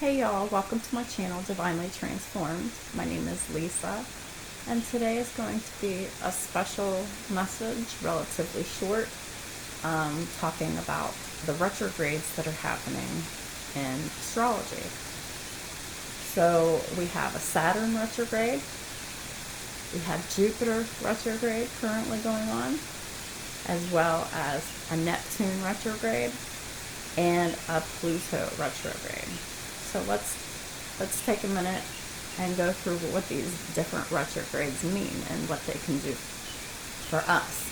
Hey y'all, welcome to my channel, Divinely Transformed. My name is Lisa, and today is going to be a special message, relatively short, talking about the retrogrades that are happening in astrology. So we have a Saturn retrograde, we have Jupiter retrograde currently going on, as well as a Neptune retrograde and a Pluto retrograde. So let's take a minute and go through what these different retrogrades mean and what they can do for us.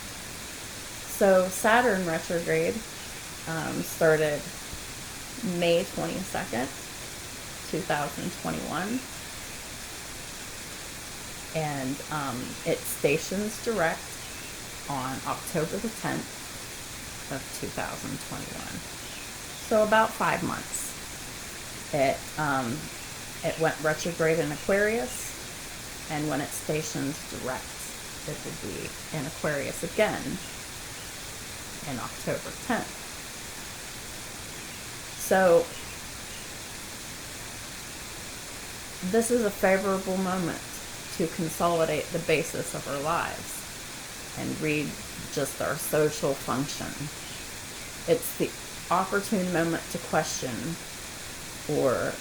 So Saturn retrograde started May 22nd, 2021, and it stations direct on October the 10th of 2021. So about 5 months. It went retrograde in Aquarius, and when it stations direct, it will be in Aquarius again in October 10th. So this is a favorable moment to consolidate the basis of our lives and read just our social function. It's the opportune moment to question or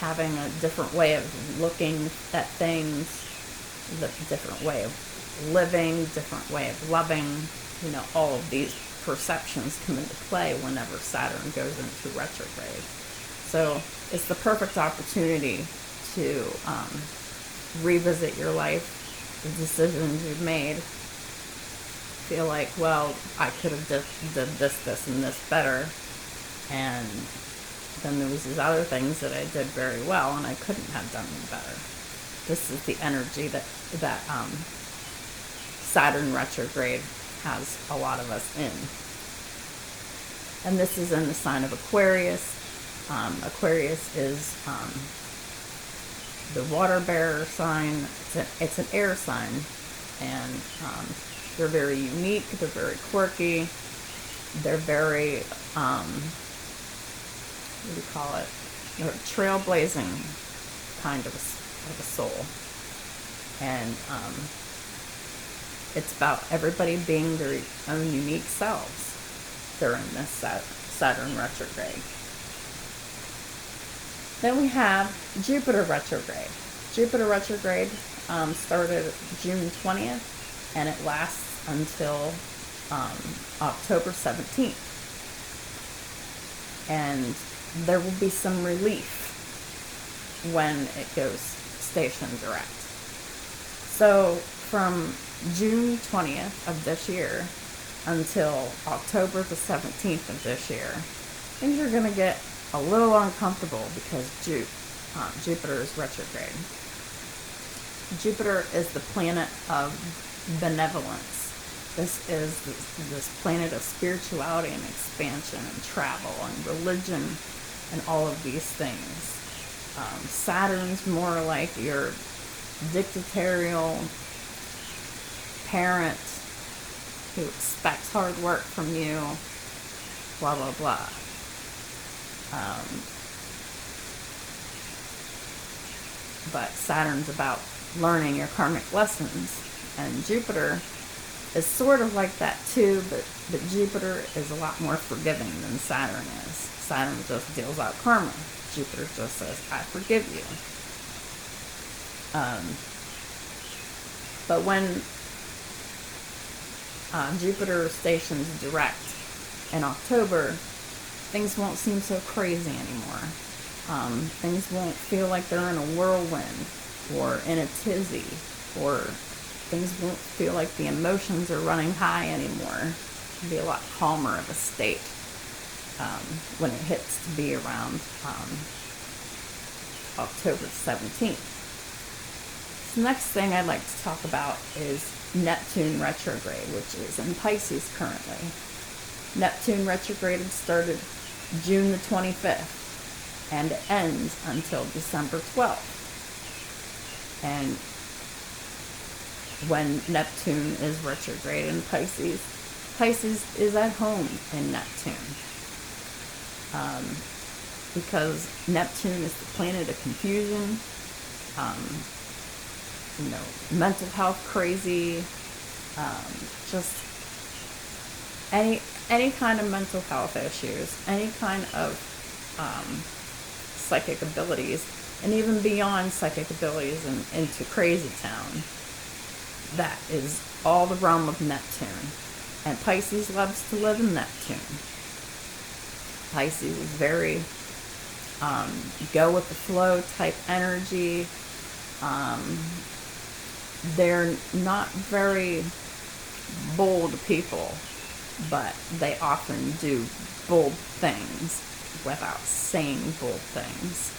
having a different way of looking at things, the different way of living, different way of loving. All of these perceptions come into play whenever Saturn goes into retrograde. So it's the perfect opportunity to revisit your life, the decisions you've made. Feel like, well, I could have did this, and this better. And then there was these other things that I did very well, and I couldn't have done them better. This is the energy that Saturn retrograde has a lot of us in. And this is in the sign of Aquarius. Aquarius is the water bearer sign. It's an air sign, and they're very unique. They're very quirky. They're very what do you call it? They're trailblazing kind of a soul. And it's about everybody being their own unique selves during this Saturn retrograde. Then we have Jupiter retrograde. Jupiter retrograde started June 20th, and it lasts until October 17th. And there will be some relief when it goes station direct. So from June 20th of this year until October the 17th of this year, things are going to get a little uncomfortable because Jupiter is retrograde. Jupiter is the planet of benevolence. This is this planet of spirituality and expansion and travel and religion and all of these things. Saturn's more like your dictatorial parent who expects hard work from you, blah, blah, blah. But Saturn's about learning your karmic lessons, and Jupiter is sort of like that too, but Jupiter is a lot more forgiving than Saturn is. Saturn just deals out karma. Jupiter just says, I forgive you. But when Jupiter stations direct in October, things won't seem so crazy anymore. Things won't feel like they're in a whirlwind or in a tizzy, or things won't feel like the emotions are running high anymore. It'll be a lot calmer of a state when it hits to be around October 17th. The next thing I'd like to talk about is Neptune retrograde, which is in Pisces currently. Neptune retrograde started June the 25th and ends until December 12th. And when Neptune is retrograde in Pisces is at home in Neptune. because Neptune is the planet of confusion, mental health crazy, just any kind of mental health issues, any kind of psychic abilities, and even beyond psychic abilities and into crazy town. That is all the realm of Neptune. And Pisces loves to live in Neptune. Pisces is very go with the flow type energy. They're not very bold people, but they often do bold things without saying bold things.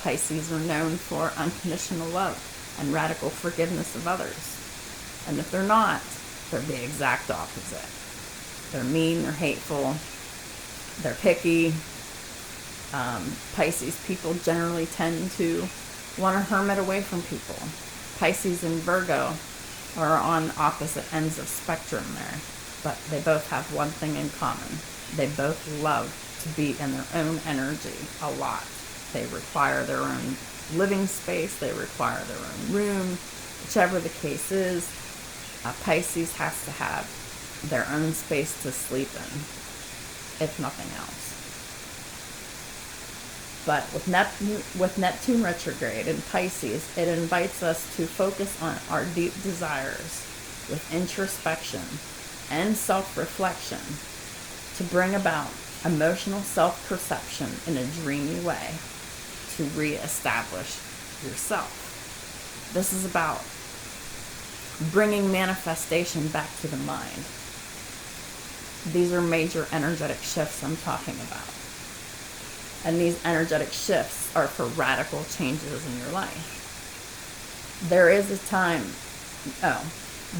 Pisces are known for unconditional love and radical forgiveness of others. And if they're not, they're the exact opposite. They're mean, they're hateful, they're picky. Pisces people generally tend to want to hermit away from people. Pisces and Virgo are on opposite ends of spectrum there, but they both have one thing in common. They both love to be in their own energy a lot. They require their own living space, they require their own room, whichever the case is. Pisces has to have their own space to sleep in, if nothing else. But with Neptune retrograde in Pisces, it invites us to focus on our deep desires with introspection and self-reflection to bring about emotional self-perception in a dreamy way to re-establish yourself. This is about bringing manifestation back to the mind. These are major energetic shifts I'm talking about. And these energetic shifts are for radical changes in your life.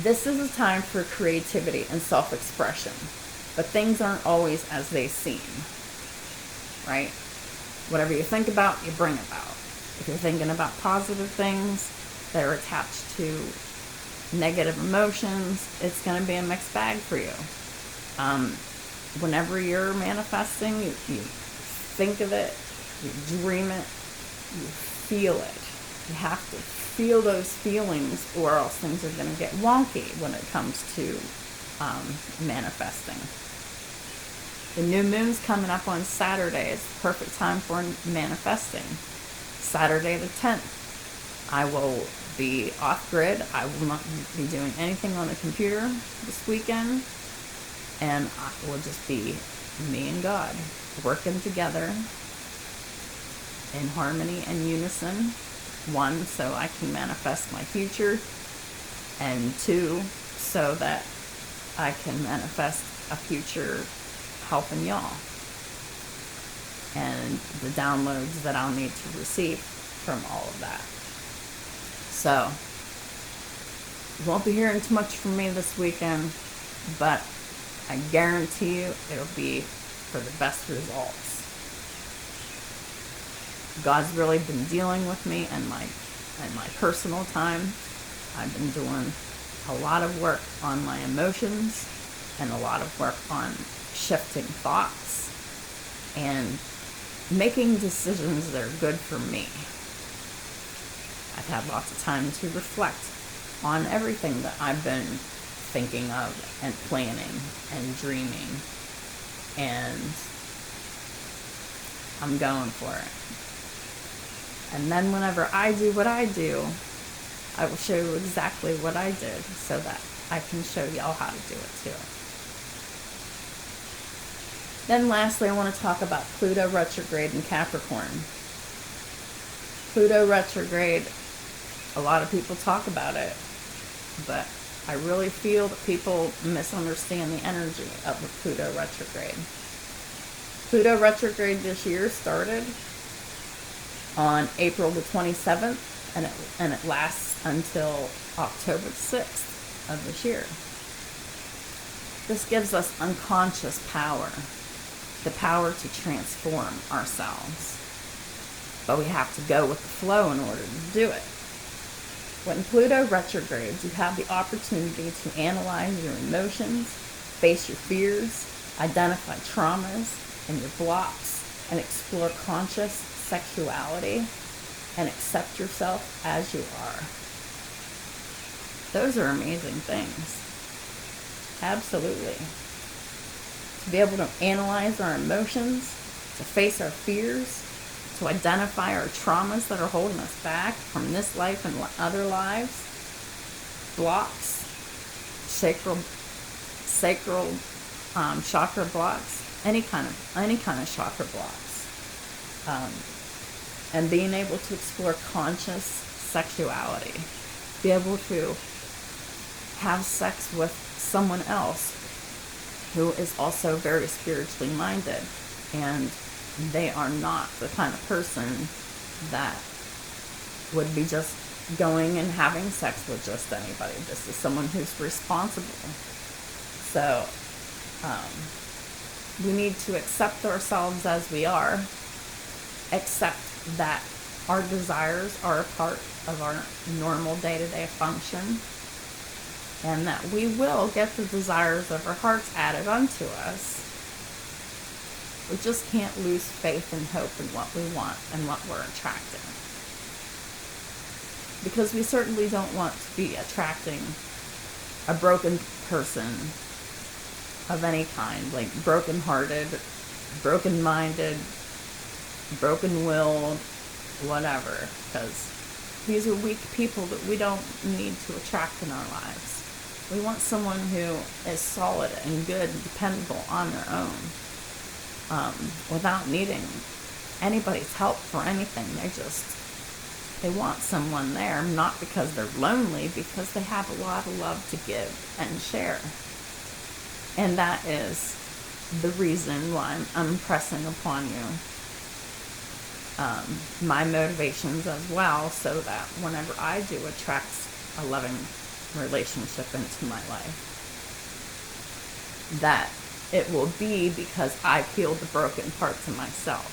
This is a time for creativity and self-expression. But things aren't always as they seem. Right? Whatever you think about, you bring about. If you're thinking about positive things that are attached to negative emotions, it's going to be a mixed bag for you. Whenever you're manifesting, you think of it, you dream it, you feel it. You have to feel those feelings, or else things are going to get wonky when it comes to manifesting. The new moon's coming up on Saturday. It's the perfect time for manifesting. Saturday the 10th. I will be off grid. I will not be doing anything on the computer this weekend. And it will just be me and God working together in harmony and unison. One, so I can manifest my future. And two, so that I can manifest a future helping y'all. And the downloads that I'll need to receive from all of that. So, you won't be hearing too much from me this weekend, but I guarantee you it'll be for the best results. God's really been dealing with me in my personal time. I've been doing a lot of work on my emotions and a lot of work on shifting thoughts and making decisions that are good for me. I've had lots of time to reflect on everything that I've been thinking of and planning and dreaming, and I'm going for it. And then whenever I do what I do, I will show you exactly what I did so that I can show y'all how to do it too. Then lastly, I want to talk about Pluto retrograde in Capricorn. Pluto retrograde, a lot of people talk about it, but I really feel that people misunderstand the energy of the Pluto retrograde. Pluto retrograde this year started on April the 27th, and it lasts until October the 6th of this year. This gives us unconscious power, the power to transform ourselves. But we have to go with the flow in order to do it. When Pluto retrogrades, you have the opportunity to analyze your emotions, face your fears, identify traumas and your blocks, and explore conscious sexuality and accept yourself as you are. Those are amazing things. Absolutely. To be able to analyze our emotions, to face our fears, to identify our traumas that are holding us back from this life and other lives, blocks, sacral chakra blocks, any kind of chakra blocks, and being able to explore conscious sexuality, be able to have sex with someone else who is also very spiritually minded, and they are not the kind of person that would be just going and having sex with just anybody. This is someone who's responsible. So we need to accept ourselves as we are, accept that our desires are a part of our normal day-to-day function, and that we will get the desires of our hearts added unto us. We just can't lose faith and hope in what we want and what we're attracting. Because we certainly don't want to be attracting a broken person of any kind, like broken-hearted, broken-minded, broken-willed, whatever. Because these are weak people that we don't need to attract in our lives. We want someone who is solid and good and dependable on their own, without needing anybody's help for anything. They want someone there, not because they're lonely, because they have a lot of love to give and share. And that is the reason why I'm impressing upon you my motivations as well, so that whenever I do attract a loving relationship into my life, that it will be because I've healed the broken parts of myself.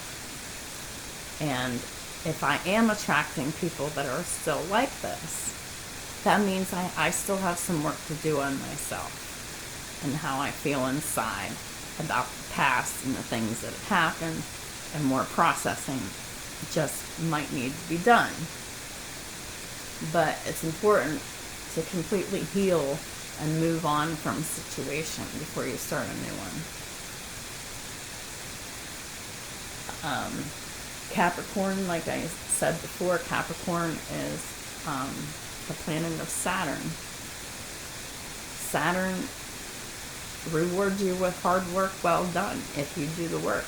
And if I am attracting people that are still like this, that means I still have some work to do on myself and how I feel inside about the past and the things that have happened, and more processing just might need to be done. But it's important to completely heal and move on from a situation before you start a new one. Capricorn, like I said before, Capricorn is the planet of Saturn. Saturn rewards you with hard work well done if you do the work.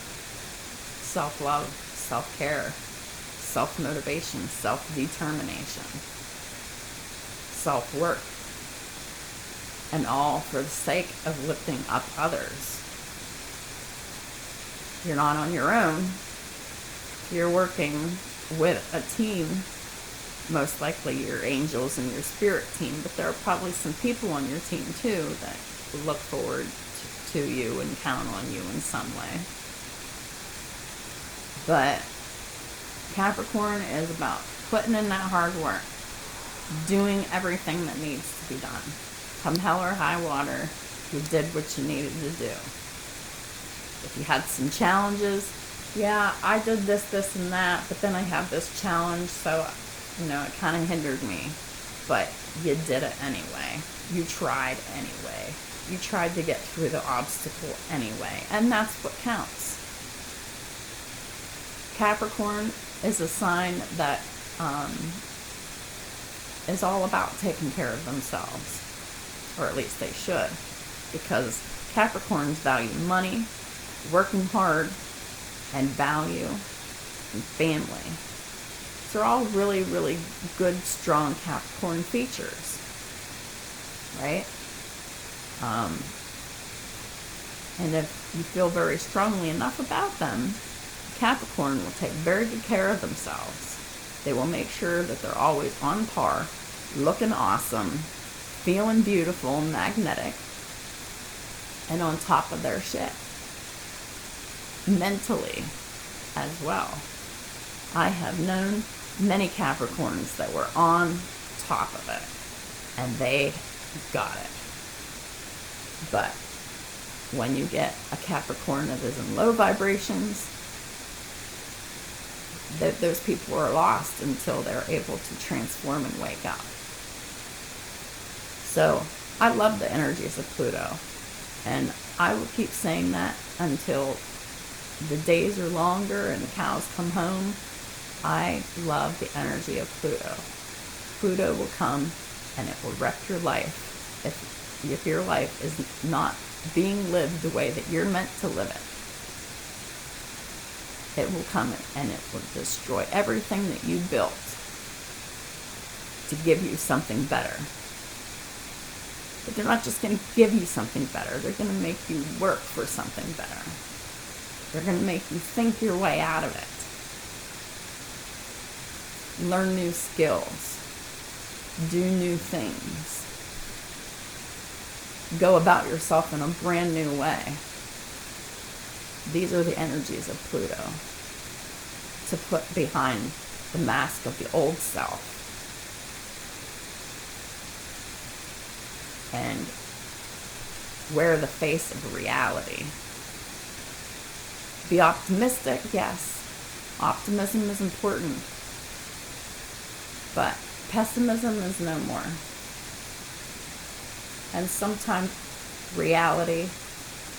Self-love, self-care, self-motivation, self-determination, self-work, and all for the sake of lifting up others. You're not on your own. You're working with a team, most likely your angels and your spirit team, but there are probably some people on your team too that look forward to you and count on you in some way. But Capricorn is about putting in that hard work, doing everything that needs to be done. Come hell or high water, you did what you needed to do. If you had some challenges, yeah, I did this, and that, but then I have this challenge, so, it kind of hindered me. But you did it anyway. You tried anyway. You tried to get through the obstacle anyway, and that's what counts. Capricorn is a sign that is all about taking care of themselves, or at least they should, because Capricorns value money, working hard, and value, and family. These are all really, really good, strong Capricorn features, right? And if you feel very strongly enough about them, Capricorn will take very good care of themselves. They will make sure that they're always on par, looking awesome, feeling beautiful, magnetic, and on top of their shit. Mentally as well. I have known many Capricorns that were on top of it, and they got it. But when you get a Capricorn that is in low vibrations, those people are lost until they're able to transform and wake up. So I love the energies of Pluto, and I will keep saying that until the days are longer and the cows come home. I love the energy of Pluto. Pluto will come and it will wreck your life if your life is not being lived the way that you're meant to live it. It will come and it will destroy everything that you built to give you something better. But they're not just going to give you something better. They're going to make you work for something better. They're going to make you think your way out of it. Learn new skills. Do new things. Go about yourself in a brand new way. These are the energies of Pluto to put behind the mask of the old self. And wear the face of reality. Be optimistic, yes. Optimism is important. But pessimism is no more. And sometimes reality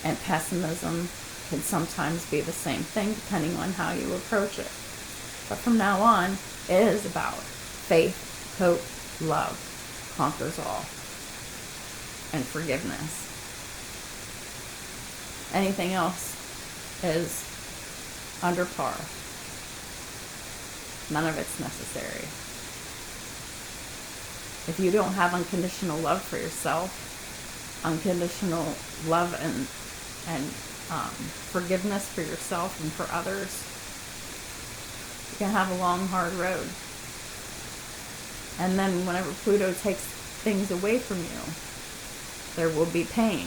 and pessimism can sometimes be the same thing depending on how you approach it. But from now on, it is about faith, hope, love, conquers all, and forgiveness. Anything else is under par. None of it's necessary. If you don't have unconditional love for yourself, unconditional love and forgiveness for yourself and for others, you can have a long, hard road. And then whenever Pluto takes things away from you, there will be pain,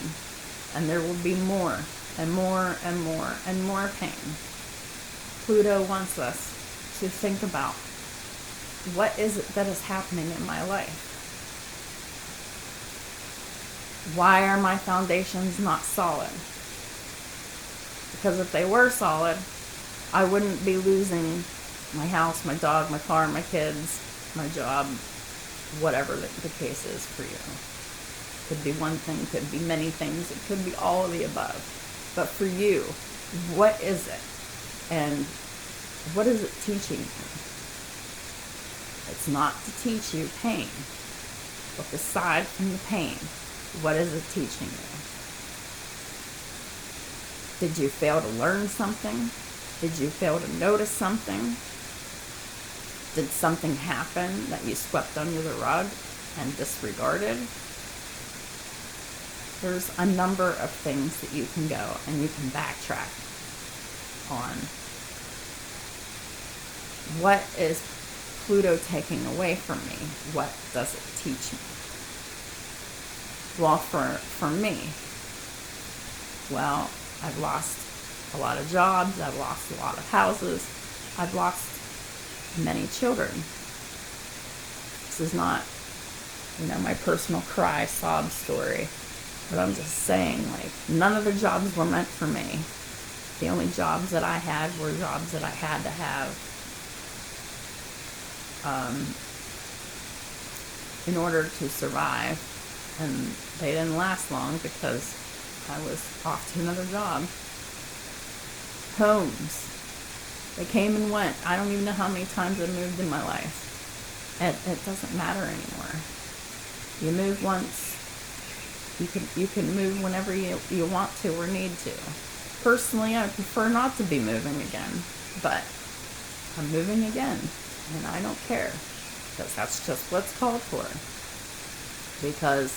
and there will be more and more and more and more pain. Pluto wants us to think about, what is it that is happening in my life? Why are my foundations not solid? Because if they were solid, I wouldn't be losing my house, my dog, my car, my kids, my job, whatever the case is for you. Could be one thing, could be many things, it could be all of the above. But for you, what is it? And what is it teaching you? It's not to teach you pain, but aside from the pain, what is it teaching you? Did you fail to learn something? Did you fail to notice something? Did something happen that you swept under the rug and disregarded? There's a number of things that you can go and you can backtrack on. What is Pluto taking away from me? What does it teach me? Well, for me, well, I've lost a lot of jobs, I've lost a lot of houses, I've lost many children. This is not, my personal cry, sob story, but I'm just saying, none of the jobs were meant for me. The only jobs that I had were jobs that I had to have in order to survive, and they didn't last long because I was off to another job. Homes, they came and went. I don't even know how many times I moved in my life. It doesn't matter anymore. You move once, you can move whenever you want to or need to. Personally, I prefer not to be moving again, but I'm moving again, and I don't care, because that's just what's called for. Because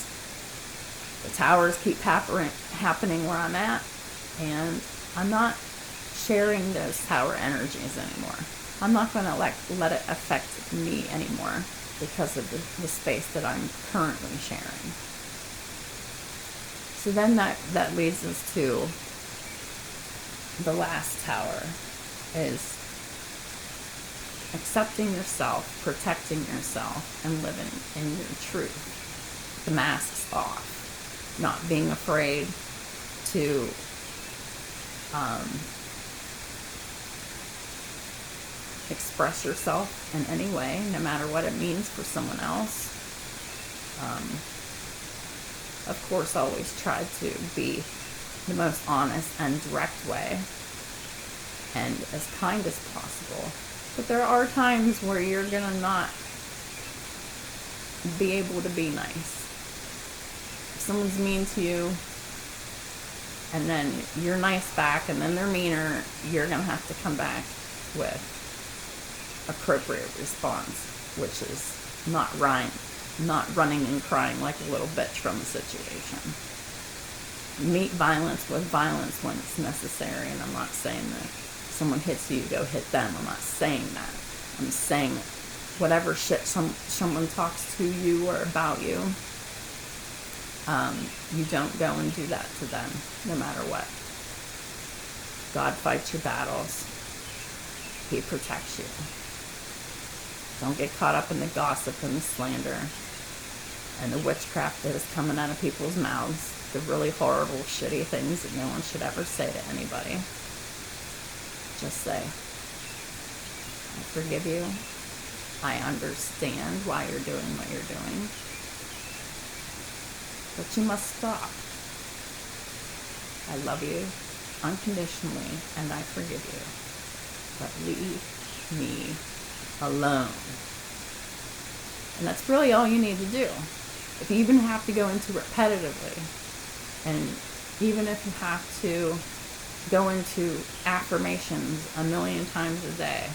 the towers keep happening where I'm at, and I'm not sharing those tower energies anymore. I'm not going to let it affect me anymore because of the space that I'm currently sharing. So then that leads us to the last tower, is accepting yourself, protecting yourself, and living in your truth. The mask's off. Not being afraid to express yourself in any way, no matter what it means for someone else. Of course, always try to be the most honest and direct way and as kind as possible. But there are times where you're going to not be able to be nice. If someone's mean to you and then you're nice back and then they're meaner, you're going to have to come back with appropriate response, which is not running and crying like a little bitch from a situation. Meet violence with violence when it's necessary, and I'm not saying that if someone hits you, go hit them. I'm not saying that. I'm saying whatever shit someone talks to you or about you, you don't go and do that to them, no matter what. God fights your battles. He protects you. Don't get caught up in the gossip and the slander and the witchcraft that is coming out of people's mouths, the really horrible, shitty things that no one should ever say to anybody. Just say, I forgive you. I understand why you're doing what you're doing. But you must stop. I love you unconditionally and I forgive you. But leave me alone. And that's really all you need to do. If you even have to go into repetitively, and even if you have to go into affirmations a million times a day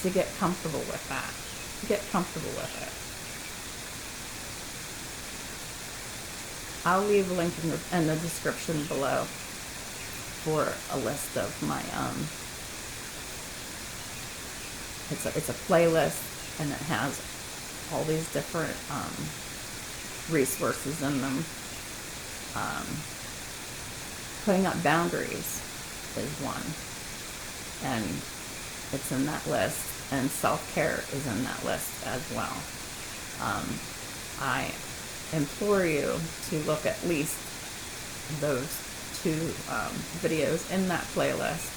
to get comfortable with that, get comfortable with it. I'll leave a link in the description below for a list of my it's a playlist, and it has all these different resources in them. Putting up boundaries is one, and it's in that list, and self-care is in that list as well. I implore you to look at least those two videos in that playlist,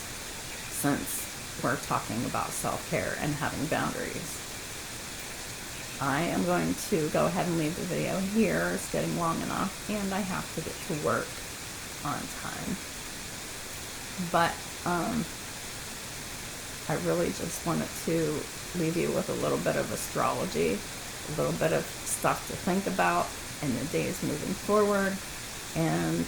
since we're talking about self-care and having boundaries. I am going to go ahead and leave the video here. It's getting long enough, and I have to get to work on time. But I really just wanted to leave you with a little bit of astrology, a little bit of stuff to think about in the days moving forward, and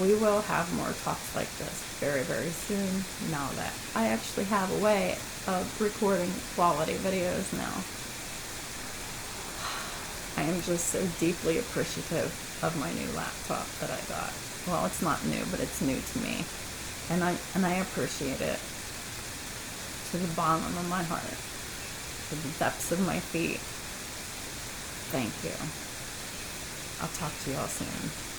we will have more talks like this very, very soon, now that I actually have a way of recording quality videos now. I am just so deeply appreciative of my new laptop that I got. Well, it's not new, but it's new to me. And I appreciate it to the bottom of my heart, to the depths of my feet. Thank you. I'll talk to you all soon.